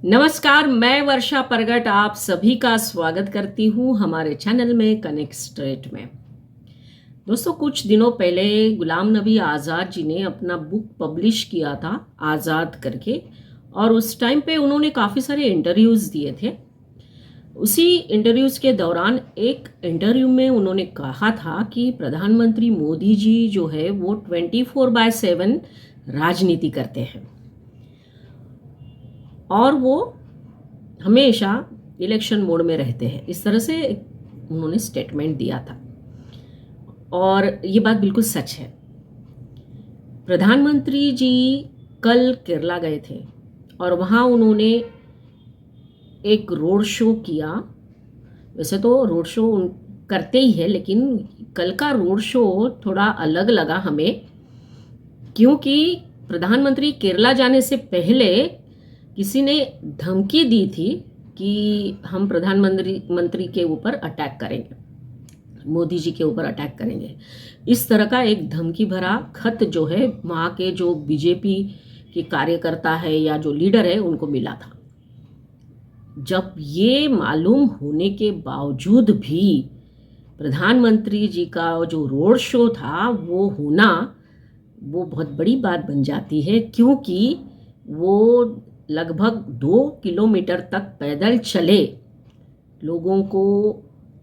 नमस्कार, मैं वर्षा परगट आप सभी का स्वागत करती हूँ हमारे चैनल में कनेक्ट स्ट्रेट में। दोस्तों, कुछ दिनों पहले गुलाम नबी आज़ाद जी ने अपना बुक पब्लिश किया था, आज़ाद करके, और उस टाइम पे उन्होंने काफ़ी सारे इंटरव्यूज़ दिए थे। उसी इंटरव्यूज़ के दौरान एक इंटरव्यू में उन्होंने कहा था कि प्रधानमंत्री मोदी जी जो है वो 24/7 राजनीति करते हैं और वो हमेशा इलेक्शन मोड में रहते हैं। इस तरह से उन्होंने स्टेटमेंट दिया था और ये बात बिल्कुल सच है। प्रधानमंत्री जी कल केरला गए थे और वहाँ उन्होंने एक रोड शो किया। वैसे तो रोड शो करते ही है, लेकिन कल का रोड शो थोड़ा अलग लगा हमें, क्योंकि प्रधानमंत्री केरला जाने से पहले किसी ने धमकी दी थी कि हम प्रधानमंत्री के ऊपर अटैक करेंगे, मोदी जी के ऊपर अटैक करेंगे। इस तरह का एक धमकी भरा खत जो है वहाँ के जो बीजेपी के कार्यकर्ता है या जो लीडर है उनको मिला था। जब ये मालूम होने के बावजूद भी प्रधानमंत्री जी का जो रोड शो था वो होना, वो बहुत बड़ी बात बन जाती है, क्योंकि वो लगभग 2 किलोमीटर तक पैदल चले, लोगों को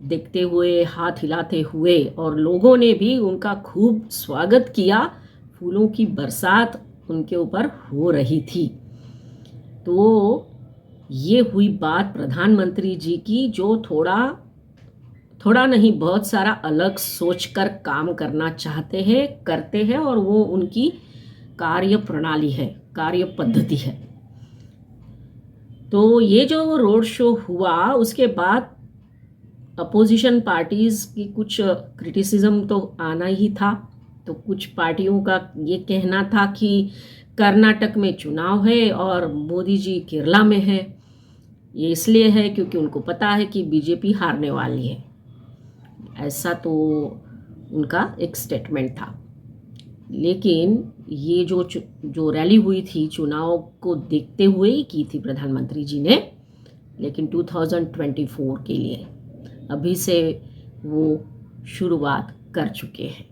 देखते हुए, हाथ हिलाते हुए, और लोगों ने भी उनका खूब स्वागत किया। फूलों की बरसात उनके ऊपर हो रही थी। तो ये हुई बात प्रधानमंत्री जी की, जो थोड़ा नहीं बहुत सारा अलग सोचकर काम करना चाहते हैं, करते हैं, और वो उनकी कार्य प्रणाली है, कार्य पद्धति है। तो ये जो रोड शो हुआ उसके बाद अपोजिशन पार्टीज़ की कुछ क्रिटिसिज्म तो आना ही था। तो कुछ पार्टियों का ये कहना था कि कर्नाटक में चुनाव है और मोदी जी केरला में है। ये इसलिए है क्योंकि उनको पता है कि बीजेपी हारने वाली है। ऐसा तो उनका एक स्टेटमेंट था। लेकिन ये जो रैली हुई थी चुनाव को देखते हुए ही की थी प्रधानमंत्री जी ने, लेकिन 2024 के लिए अभी से वो शुरुआत कर चुके हैं,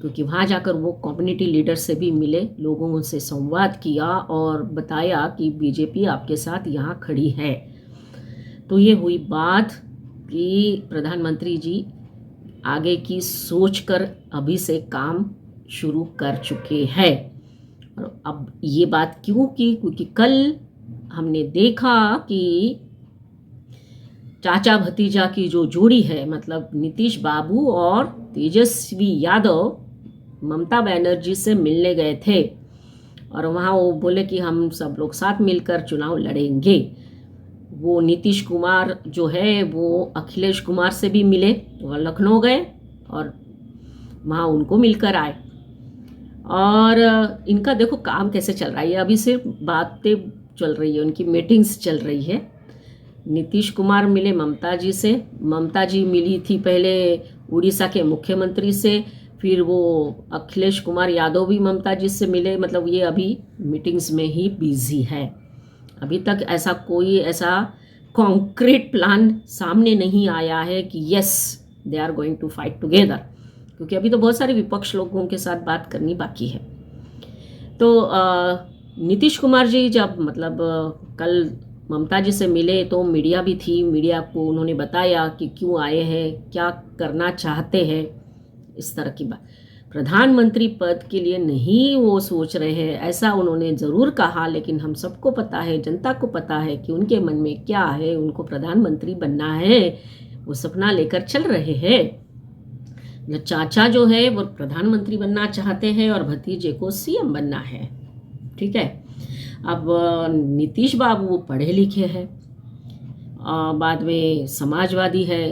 क्योंकि वहाँ जाकर वो कम्युनिटी लीडर से भी मिले, लोगों से संवाद किया और बताया कि बीजेपी आपके साथ यहाँ खड़ी है। तो ये हुई बात कि प्रधानमंत्री जी आगे की सोच कर अभी से काम शुरू कर चुके हैं। और अब ये बात क्यों की, क्योंकि कल हमने देखा कि चाचा भतीजा की जो जोड़ी है, मतलब नीतीश बाबू और तेजस्वी यादव, ममता बनर्जी से मिलने गए थे और वहाँ वो बोले कि हम सब लोग साथ मिलकर चुनाव लड़ेंगे। वो नीतीश कुमार जो है वो अखिलेश कुमार से भी मिले, वो लखनऊ गए और वहाँ उनको मिलकर आए। और इनका देखो काम कैसे चल रहा है, अभी सिर्फ बातें चल रही है, उनकी मीटिंग्स चल रही है। नीतीश कुमार मिले ममता जी से, ममता जी मिली थी पहले उड़ीसा के मुख्यमंत्री से, फिर वो अखिलेश कुमार यादव भी ममता जी से मिले। मतलब ये अभी मीटिंग्स में ही बिजी है। अभी तक ऐसा कोई ऐसा कॉन्क्रीट प्लान सामने नहीं आया है कि yes they are going to fight together, क्योंकि अभी तो बहुत सारे विपक्ष लोगों के साथ बात करनी बाकी है। तो नीतीश कुमार जी जब कल ममता जी से मिले तो मीडिया भी थी, मीडिया को उन्होंने बताया कि क्यों आए हैं, क्या करना चाहते हैं, इस तरह की बात। प्रधानमंत्री पद के लिए नहीं वो सोच रहे हैं ऐसा उन्होंने ज़रूर कहा, लेकिन हम सबको पता है, जनता को पता है कि उनके मन में क्या है। उनको प्रधानमंत्री बनना है, वो सपना लेकर चल रहे हैं। जो चाचा जो है वो प्रधानमंत्री बनना चाहते हैं और भतीजे को सीएम बनना है। ठीक है। अब नीतीश बाबू पढ़े लिखे हैं, बाद में समाजवादी है,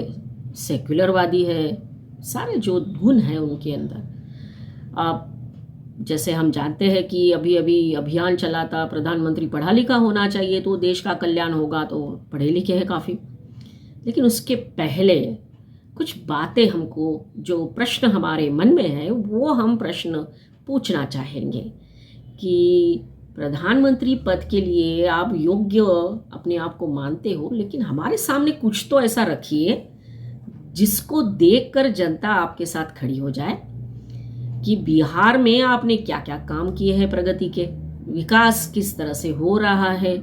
सेक्युलरवादी है, सारे जो गुण हैं उनके अंदर। अब जैसे हम जानते हैं कि अभी अभी अभियान चला था, प्रधानमंत्री पढ़ा लिखा होना चाहिए तो देश का कल्याण होगा, तो पढ़े लिखे हैं काफ़ी। लेकिन उसके पहले कुछ बातें, हमको जो प्रश्न हमारे मन में है वो हम प्रश्न पूछना चाहेंगे कि प्रधानमंत्री पद के लिए आप योग्य अपने आप को मानते हो, लेकिन हमारे सामने कुछ तो ऐसा रखिए जिसको देखकर जनता आपके साथ खड़ी हो जाए कि बिहार में आपने क्या क्या काम किए हैं, प्रगति के, विकास किस तरह से हो रहा है,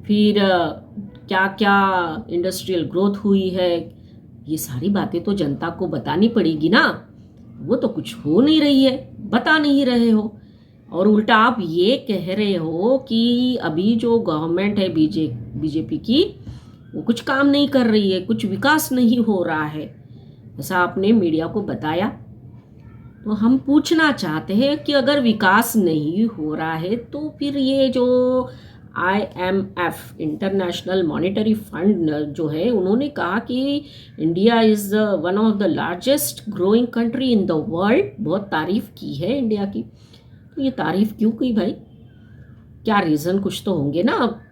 फिर क्या क्या इंडस्ट्रियल ग्रोथ हुई है। ये सारी बातें तो जनता को बतानी पड़ेगी ना। वो तो कुछ हो नहीं रही है, बता नहीं रहे हो, और उल्टा आप ये कह रहे हो कि अभी जो गवर्नमेंट है बीजेपी की, वो कुछ काम नहीं कर रही है, कुछ विकास नहीं हो रहा है, ऐसा आपने मीडिया को बताया। तो हम पूछना चाहते हैं कि अगर विकास नहीं हो रहा है तो फिर ये जो IMF इंटरनेशनल मॉनेटरी फंड जो है, उन्होंने कहा कि India is one of the largest growing country in the world, बहुत तारीफ की है इंडिया की। तो ये तारीफ क्यों की भाई? क्या रीज़न कुछ तो होंगे ना।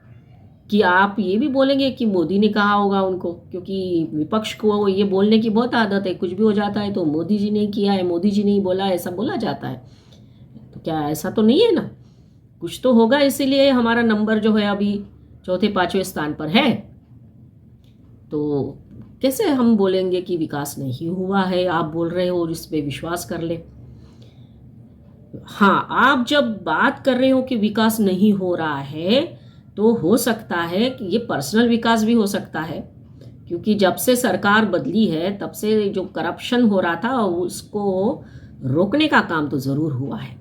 कि आप ये भी बोलेंगे कि मोदी ने कहा होगा उनको, क्योंकि विपक्ष को ये बोलने की बहुत आदत है, कुछ भी हो जाता है तो मोदी जी ने किया है, मोदी जी ने ही बोला, ऐसा बोला जाता है। तो क्या ऐसा तो नहीं है ना, कुछ तो होगा, इसीलिए हमारा नंबर जो है अभी चौथे पांचवें स्थान पर है। तो कैसे हम बोलेंगे कि विकास नहीं हुआ है? आप बोल रहे हो और इस पे विश्वास कर ले। हाँ, आप जब बात कर रहे हो कि विकास नहीं हो रहा है, तो हो सकता है कि ये पर्सनल विकास भी हो सकता है, क्योंकि जब से सरकार बदली है तब से जो करप्शन हो रहा था उसको रोकने का काम तो ज़रूर हुआ है।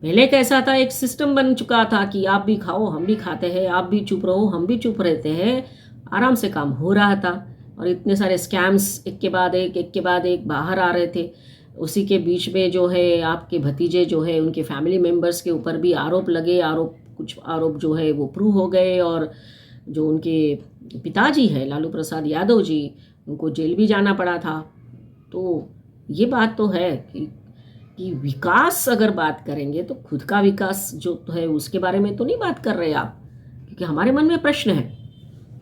पहले कैसा था, एक सिस्टम बन चुका था कि आप भी खाओ हम भी खाते हैं, आप भी चुप रहो हम भी चुप रहते हैं, आराम से काम हो रहा था। और इतने सारे स्कैम्स एक के बाद एक बाहर आ रहे थे। उसी के बीच में जो है आपके भतीजे जो है, उनके फैमिली मेम्बर्स के ऊपर भी आरोप लगे, कुछ आरोप जो है वो प्रूव हो गए, और जो उनके पिताजी है लालू प्रसाद यादव जी, उनको जेल भी जाना पड़ा था। तो ये बात तो है कि विकास अगर बात करेंगे तो खुद का विकास जो तो है उसके बारे में तो नहीं बात कर रहे आप, क्योंकि हमारे मन में प्रश्न है।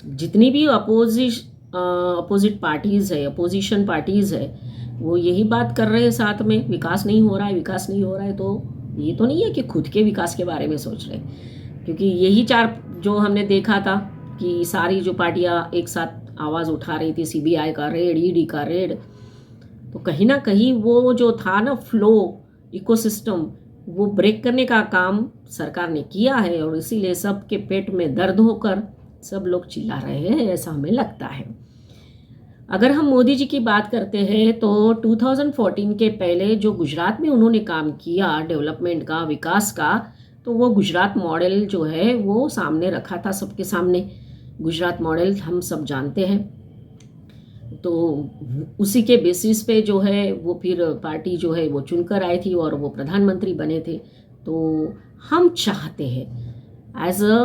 जितनी भी अपोजिट पार्टीज़ है, अपोजिशन पार्टीज़ है, वो यही बात कर रहे हैं साथ में, विकास नहीं हो रहा है, विकास नहीं हो रहा है। तो ये तो नहीं है कि खुद के विकास के बारे में सोच रहे, क्योंकि यही चार जो हमने देखा था कि सारी जो पार्टियां एक साथ आवाज़ उठा रही थी, CBI का रेड, ED का रेड, तो कहीं ना कहीं वो जो था ना फ्लो इकोसिस्टम, वो ब्रेक करने का काम सरकार ने किया है, और इसीलिए सबके पेट में दर्द होकर सब लोग चिल्ला रहे हैं, ऐसा हमें लगता है। अगर हम मोदी जी की बात करते हैं तो 2014 के पहले जो गुजरात में उन्होंने काम किया डेवलपमेंट का, विकास का, तो वो गुजरात मॉडल जो है वो सामने रखा था सबके सामने। गुजरात मॉडल हम सब जानते हैं। तो उसी के बेसिस पे जो है वो फिर पार्टी जो है वो चुनकर आई थी और वो प्रधानमंत्री बने थे। तो हम चाहते हैं एज अ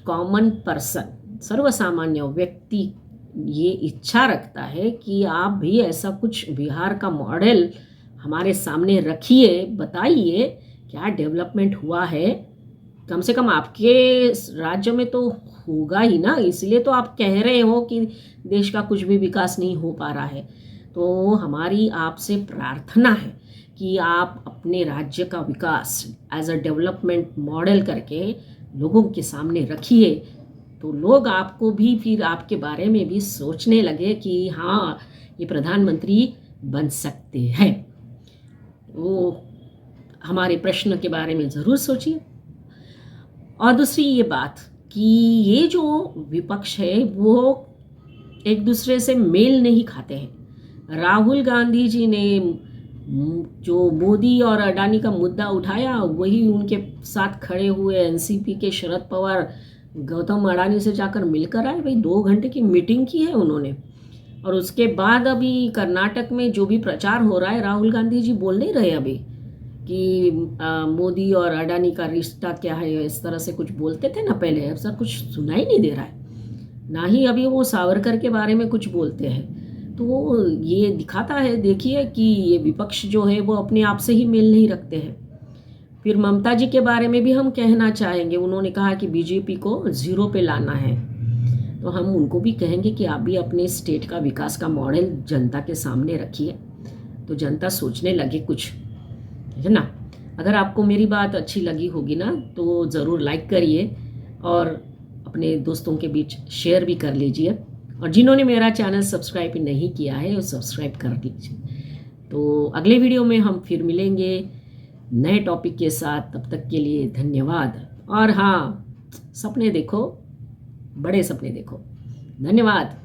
कॉमन पर्सन, सर्वसामान्य व्यक्ति ये इच्छा रखता है कि आप भी ऐसा कुछ बिहार का मॉडल हमारे सामने रखिए, बताइए क्या डेवलपमेंट हुआ है। कम से कम आपके राज्य में तो होगा ही ना, इसलिए तो आप कह रहे हो कि देश का कुछ भी विकास नहीं हो पा रहा है। तो हमारी आपसे प्रार्थना है कि आप अपने राज्य का विकास एज अ डेवलपमेंट मॉडल करके लोगों के सामने रखिए, तो लोग आपको भी फिर आपके बारे में भी सोचने लगे कि हाँ ये प्रधानमंत्री बन सकते हैं। वो हमारे प्रश्न के बारे में ज़रूर सोचिए। और दूसरी ये बात कि ये जो विपक्ष है वो एक दूसरे से मेल नहीं खाते हैं। राहुल गांधी जी ने जो मोदी और अडानी का मुद्दा उठाया, वही उनके साथ खड़े हुए एनसीपी के शरद पवार गौतम अडानी से जाकर मिलकर आए। भाई 2 घंटे की मीटिंग की है उन्होंने। और उसके बाद अभी कर्नाटक में जो भी प्रचार हो रहा है, राहुल गांधी जी बोल नहीं रहे अभी कि मोदी और अडानी का रिश्ता क्या है, इस तरह से कुछ बोलते थे ना पहले, अब सर कुछ सुना ही नहीं दे रहा है। ना ही अभी वो सावरकर के बारे में कुछ बोलते हैं। तो वो ये दिखाता है, देखिए कि ये विपक्ष जो है वो अपने आप से ही मेल नहीं रखते हैं। फिर ममता जी के बारे में भी हम कहना चाहेंगे। उन्होंने कहा कि बीजेपी को 0 पे लाना है, तो हम उनको भी कहेंगे कि आप भी अपने स्टेट का विकास का मॉडल जनता के सामने रखिए, तो जनता सोचने लगे कुछ, है ना। अगर आपको मेरी बात अच्छी लगी होगी ना तो ज़रूर लाइक करिए और अपने दोस्तों के बीच शेयर भी कर लीजिए, और जिन्होंने मेरा चैनल सब्सक्राइब नहीं किया है वो सब्सक्राइब कर लीजिए। तो अगले वीडियो में हम फिर मिलेंगे नए टॉपिक के साथ। तब तक के लिए धन्यवाद। और हाँ, सपने देखो, बड़े सपने देखो। धन्यवाद।